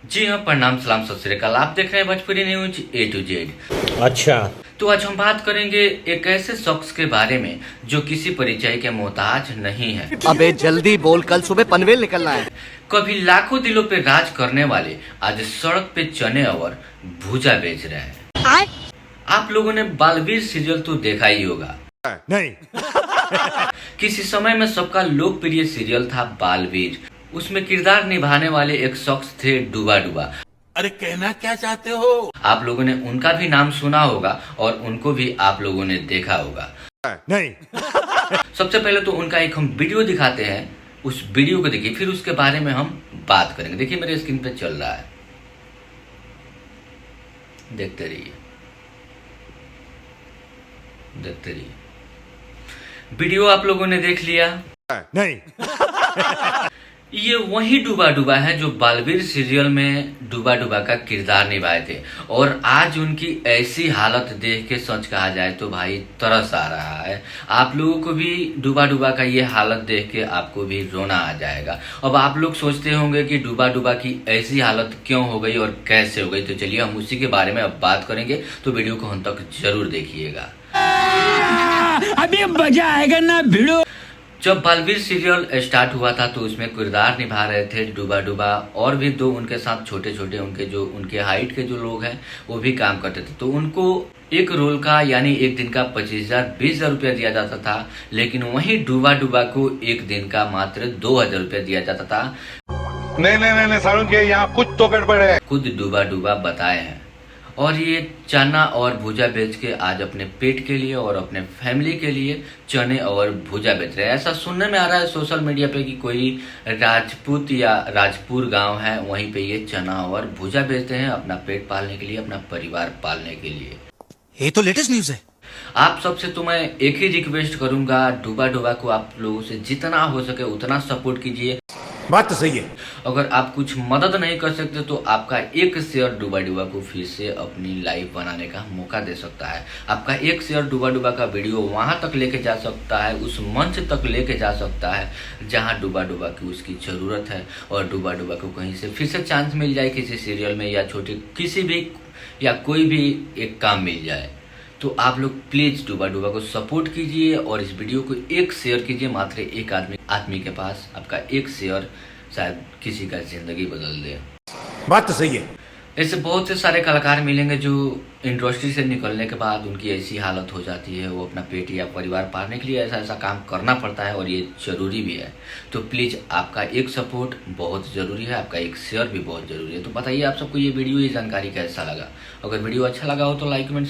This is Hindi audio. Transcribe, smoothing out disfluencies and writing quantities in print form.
जी हाँ, प्रणाम सलाम सत श्री अकाल। आप देख रहे हैं Bhojpuri news A to Z। अच्छा, तो आज हम बात करेंगे एक ऐसे शख्स के बारे में जो किसी परिचय के मोहताज नहीं है। अबे जल्दी बोल, कल सुबह पनवेल निकलना है। कभी लाखों दिलों पे राज करने वाले आज सड़क पे चने और भूजा बेच रहे हैं। आप लोगों ने बालवीर सीरियल तो देखा ही होगा। नहीं। किसी समय में सबका लोकप्रिय सीरियल था बालवीर। उसमें किरदार निभाने वाले एक शख्स थे डूबा डूबा। अरे कहना क्या चाहते हो? आप लोगों ने उनका भी नाम सुना होगा और उनको भी आप लोगों ने देखा होगा। नहीं। सबसे पहले तो उनका एक हम वीडियो दिखाते हैं, उस वीडियो को देखिए, फिर उसके बारे में हम बात करेंगे। देखिए मेरे स्क्रीन पे चल रहा है, देखते रहिए देखते रहिए। वीडियो आप लोगों ने देख लिया? नहीं। ये वही डूबा डूबा है जो बालवीर सीरियल में डूबा डूबा का किरदार निभाए थे, और आज उनकी ऐसी हालत देख के सच कहा जाए तो भाई तरस आ रहा है। आप लोगों को भी डूबा डूबा का ये हालत देख के आपको भी रोना आ जाएगा। अब आप लोग सोचते होंगे कि डूबा डूबा की ऐसी हालत क्यों हो गई और कैसे हो गई, तो चलिए हम उसी के बारे में अब बात करेंगे, तो वीडियो को हम तक जरूर देखिएगा। अभी मजा आएगा ना भिड़ो। जब बालवीर सीरियल स्टार्ट हुआ था तो उसमें किरदार निभा रहे थे डूबा डूबा, और भी दो उनके साथ छोटे छोटे उनके हाइट के जो लोग हैं वो भी काम करते थे। तो उनको एक रोल का यानी एक दिन का 25,000 20,000 रुपया दिया जाता था, लेकिन वहीं डूबा डूबा को एक दिन का मात्र 2,000 रुपया दिया जाता था। नहीं सारुण के यहाँ कुछ तो गड़बड़ है। खुद डूबा डूबा बताए हैं। और ये चना और भुजा बेच के आज अपने पेट के लिए और अपने फैमिली के लिए चने और भुजा बेच रहे हैं। ऐसा सुनने में आ रहा है सोशल मीडिया पे कि कोई राजपूत या राजपुर गांव है, वहीं पे ये चना और भुजा बेचते हैं अपना पेट पालने के लिए, अपना परिवार पालने के लिए। ये तो लेटेस्ट न्यूज है। आप सबसे तो मैं एक ही रिक्वेस्ट करूंगा, डूबा डूबा को आप लोगों से जितना हो सके उतना सपोर्ट कीजिए। बात तो सही है। अगर आप कुछ मदद नहीं कर सकते तो आपका एक शेयर डूबा डूबा को फिर से अपनी लाइफ बनाने का मौका दे सकता है। आपका एक शेयर डूबा डूबा का वीडियो वहां तक लेके जा सकता है, उस मंच तक लेके जा सकता है जहां डूबा डूबा की उसकी जरूरत है, और डूबा डूबा को कहीं से फिर से चांस मिल जाए किसी सीरियल में या छोटे किसी भी या कोई भी एक काम मिल जाए। तो आप लोग प्लीज डूबा डूबा को सपोर्ट कीजिए और इस वीडियो को एक शेयर कीजिए। मात्र एक आदमी के पास आपका एक शेयर शायद किसी का जिंदगी बदल दे। बात तो सही है। ऐसे बहुत से सारे कलाकार मिलेंगे जो इंडस्ट्री से निकलने के बाद उनकी ऐसी हालत हो जाती है, वो अपना पेट या परिवार पालने के लिए ऐसा ऐसा काम करना पड़ता है, और ये जरूरी भी है। तो प्लीज आपका एक सपोर्ट बहुत जरूरी है, आपका एक शेयर भी बहुत जरूरी है। तो बताइए आप सबको ये वीडियो, ये जानकारी कैसा लगा। अगर वीडियो अच्छा लगा हो तो लाइक कमेंट